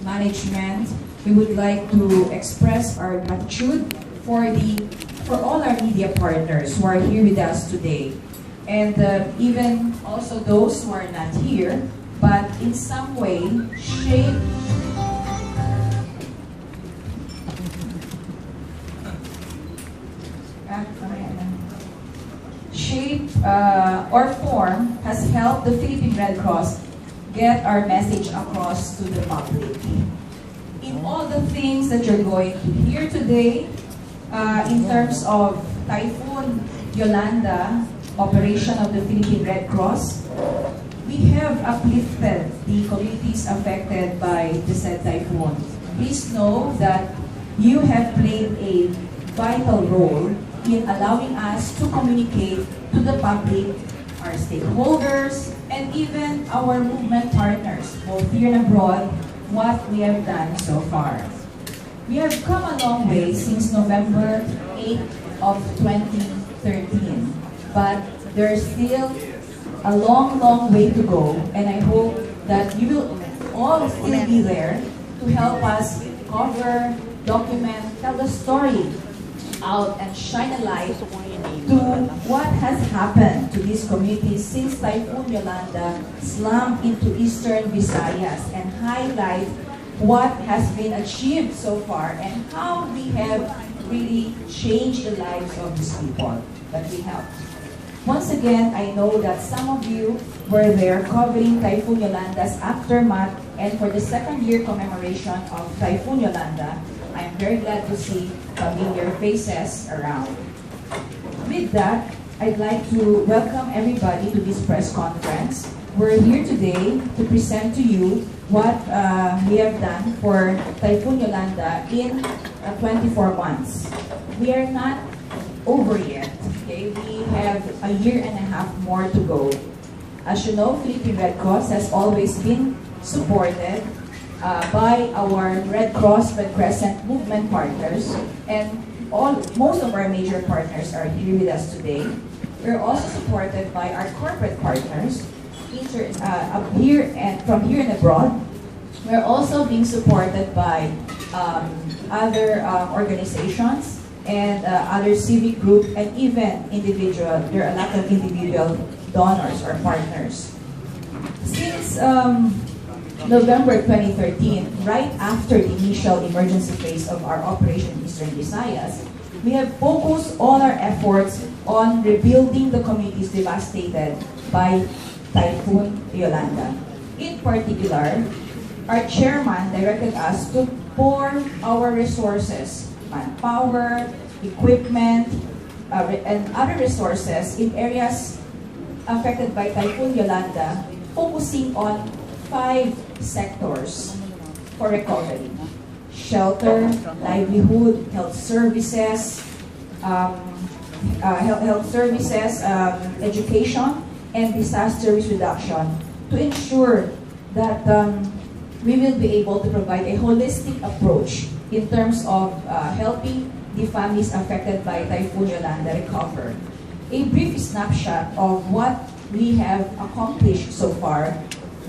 management, we would like to express our gratitude for all our media partners who are here with us today. And even also those who are not here, but in some way shape or form has helped the Philippine Red Cross get our message across to the public. In all the things that you're going to hear today, in terms of Typhoon Yolanda, operation of the Philippine Red Cross, we have uplifted the communities affected by the said typhoon. Please know that you have played a vital role in allowing us to communicate to the public, our stakeholders, and even our movement partners, both here and abroad, what we have done so far. We have come a long way since November 8th of 2013, but there's still a long, long way to go, and I hope that you will all still be there to help us cover, document, tell the story out and shine a light to what has happened to these communities since Typhoon Yolanda slammed into eastern Visayas, and highlight what has been achieved so far and how we have really changed the lives of these people that we helped. Once again, I know that some of you were there covering Typhoon Yolanda's aftermath, and for the second year commemoration of Typhoon Yolanda, I'm very glad to see familiar faces around. With that, I'd like to welcome everybody to this press conference. We're here today to present to you what we have done for Typhoon Yolanda in 24 months. We are not over yet. Okay? We have a year and a half more to go. As you know, Philippine Red Cross has always been supported by our Red Cross, Red Crescent movement partners, and most of our major partners are here with us today. We're also supported by our corporate partners up here and from here and abroad. We're also being supported by other organizations and other civic groups, and even individual. There are a lot of individual donors or partners. Since November 2013, right after the initial emergency phase of our Operation Eastern Visayas, we have focused all our efforts on rebuilding the communities devastated by Typhoon Yolanda. In particular, our chairman directed us to pour our resources, manpower, equipment, and other resources in areas affected by Typhoon Yolanda, focusing on 5 sectors for recovery: shelter, livelihood, health services, education, and disaster risk reduction, to ensure that we will be able to provide a holistic approach in terms of helping the families affected by Typhoon Yolanda recover. A brief snapshot of what we have accomplished so far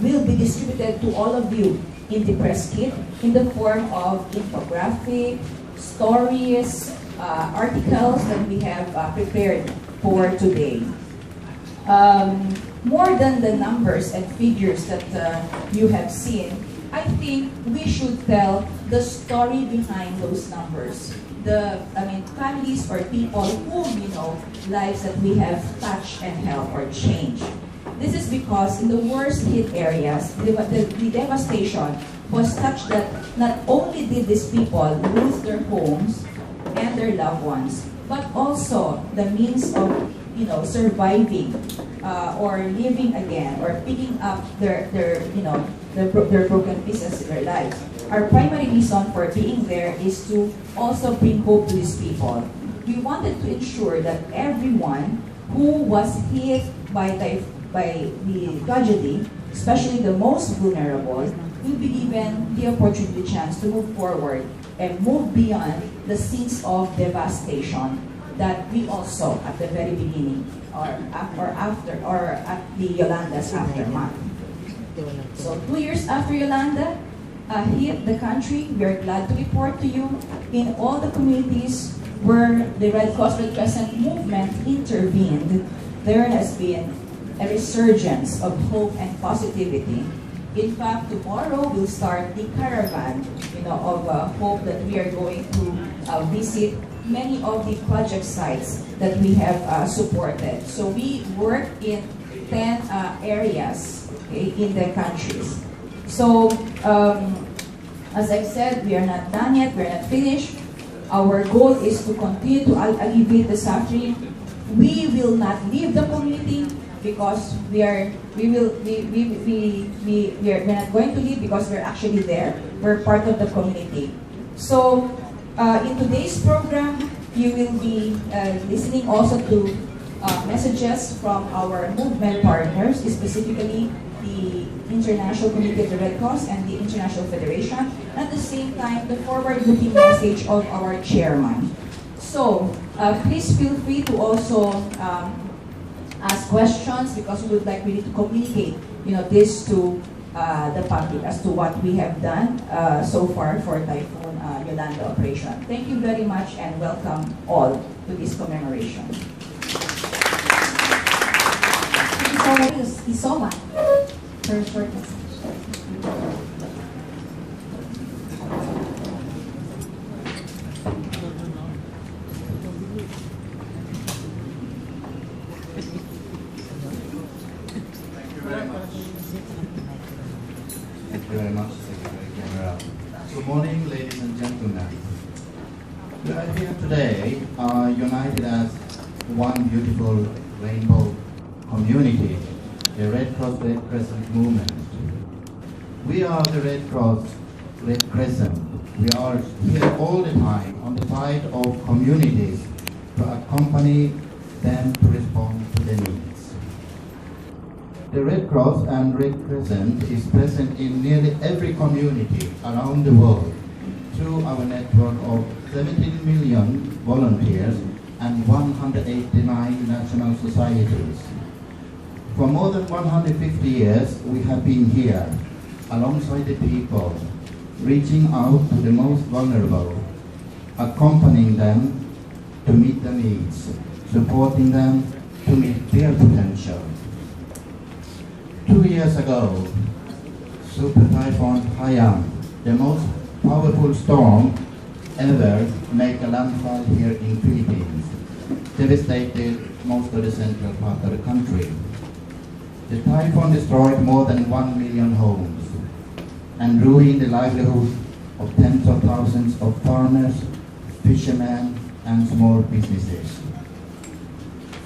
will be distributed to all of you in the press kit in the form of infographic, stories, articles that we have prepared for today. More than the numbers and figures that you have seen, I think we should tell the story behind those numbers. Families or people whom lives that we have touched and helped or changed. This is because in the worst hit areas, the devastation was such that not only did these people lose their homes and their loved ones, but also the means of surviving or living again or picking up their broken pieces in their lives. Our primary reason for being there is to also bring hope to these people. We wanted to ensure that everyone who was hit by the tragedy, especially the most vulnerable, will be given the opportunity, chance to move forward and move beyond the scenes of devastation that we also at the very beginning or at the Yolanda's aftermath. So 2 years after Yolanda, hit the country, we are glad to report to you in all the communities where the Red Cross Red Crescent movement intervened, there has been a resurgence of hope and positivity. In fact, tomorrow we'll start the caravan, of hope that we are going to visit many of the project sites that we have supported. So we work in 10 areas, okay, in the countries. So, as I said, we are not done yet, we are not finished. Our goal is to continue to alleviate the suffering. We will not leave the community because we're not going to leave because we're actually there. We're part of the community. So, in today's program, you will be listening also to messages from our movement partners, specifically the International Committee of the Red Cross and the International Federation, and at the same time, the forward-looking message of our chairman. So, please feel free to also ask questions because we would like really to communicate, this to the public as to what we have done so far for Typhoon Yolanda operation. Thank you very much and welcome all to this commemoration. Thank you so much for short message. Thank you very much, Secretary General. Good morning, ladies and gentlemen. We are here today, united as one beautiful rainbow community, the Red Cross Red Crescent movement. We are the Red Cross Red Crescent. We are here all the time on the side of communities to accompany them to respond to their needs. The Red Cross and Red Crescent is present in nearly every community around the world through our network of 17 million volunteers and 189 national societies. For more than 150 years, we have been here, alongside the people, reaching out to the most vulnerable, accompanying them to meet their needs, supporting them to meet their potential. 2 years ago, Super Typhoon Haiyan, the most powerful storm ever, made a landfall here in Philippines, devastated most of the central part of the country. The typhoon destroyed more than 1 million homes and ruined the livelihood of tens of thousands of farmers, fishermen, and small businesses.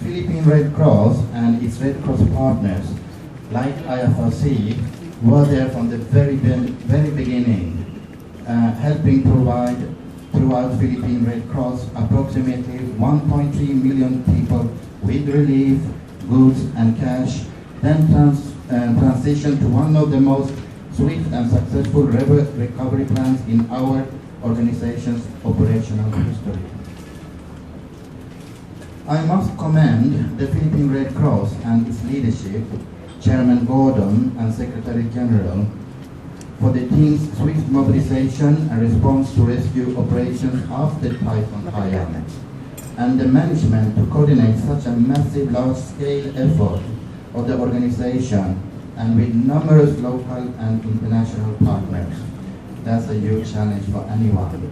Philippine Red Cross and its Red Cross partners, like IFRC, were there from the very beginning, helping provide throughout Philippine Red Cross approximately 1.3 million people with relief, goods, and cash, then transition to one of the most swift and successful recovery plans in our organization's operational history. I must commend the Philippine Red Cross and its leadership, Chairman Gordon and Secretary General, for the team's swift mobilization and response to rescue operations after Typhoon Haiyan, and the management to coordinate such a massive, large-scale effort of the organization and with numerous local and international partners. That's a huge challenge for anyone.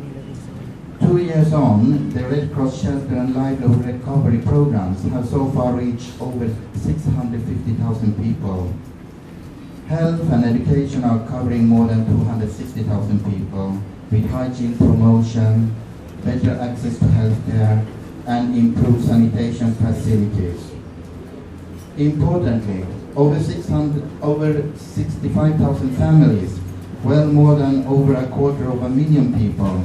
2 years on, the Red Cross Shelter and Livelihood Recovery programs have so far reached over 650,000 people. Health and education are covering more than 260,000 people with hygiene promotion, better access to healthcare, and improved sanitation facilities. Importantly, over 65,000 families, well more than over 250,000 people,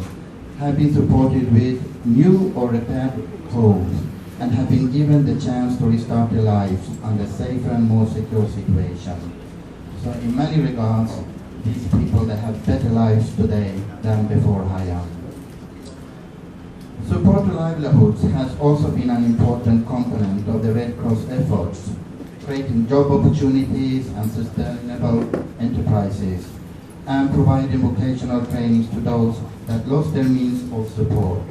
have been supported with new or repaired homes and have been given the chance to restart their lives under safer and more secure situation. So in many regards, these people that have better lives today than before Haiyan. Support to livelihoods has also been an important component of the Red Cross efforts, creating job opportunities and sustainable enterprises. and providing vocational trainings to those that lost their means of support.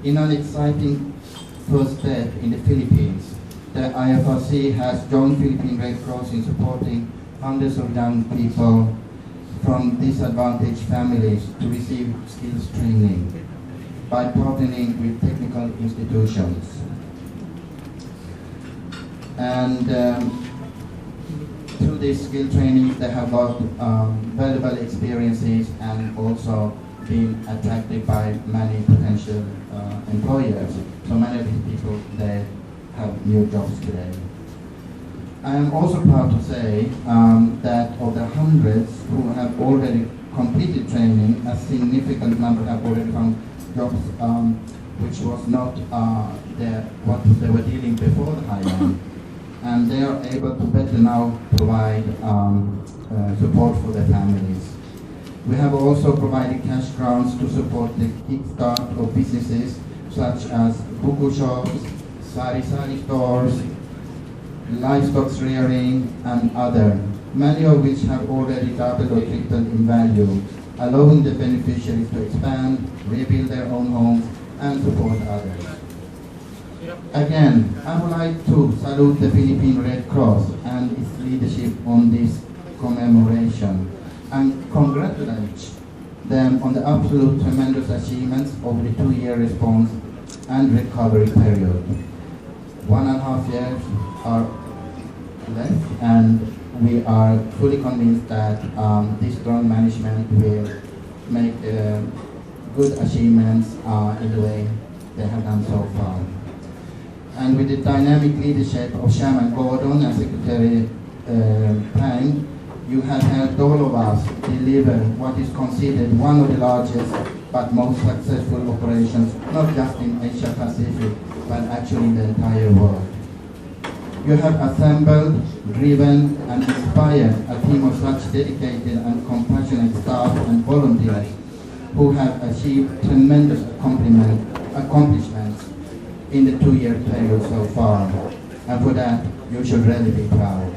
In an exciting first step in the Philippines, the IFRC has joined Philippine Red Cross in supporting hundreds of young people from disadvantaged families to receive skills training by partnering with technical institutions. And through these skill trainings, they have got valuable experiences and also been attracted by many potential employers. So many of these people, they have new jobs today. I am also proud to say that of the hundreds who have already completed training, a significant number have already found jobs which was not what they were dealing before the hiring. And they are able to better now provide support for their families. We have also provided cash grants to support the kickstart of businesses such as buku shops, sari-sari stores, livestock rearing, and other, many of which have already doubled or tripled in value, allowing the beneficiaries to expand, rebuild their own homes, and support others. Again, I would like to salute the Philippine Red Cross and its leadership on this commemoration and congratulate them on the absolute tremendous achievements over the 2-year response and recovery period. 1.5 years are left, and we are fully convinced that this strong management will make good achievements in the way they have done so far. And with the dynamic leadership of Chairman Gordon and Secretary Pang, you have helped all of us deliver what is considered one of the largest but most successful operations, not just in Asia Pacific, but actually in the entire world. You have assembled, driven, and inspired a team of such dedicated and compassionate staff and volunteers who have achieved tremendous accomplishments in the 2-year period so far. And for that, you should really be proud.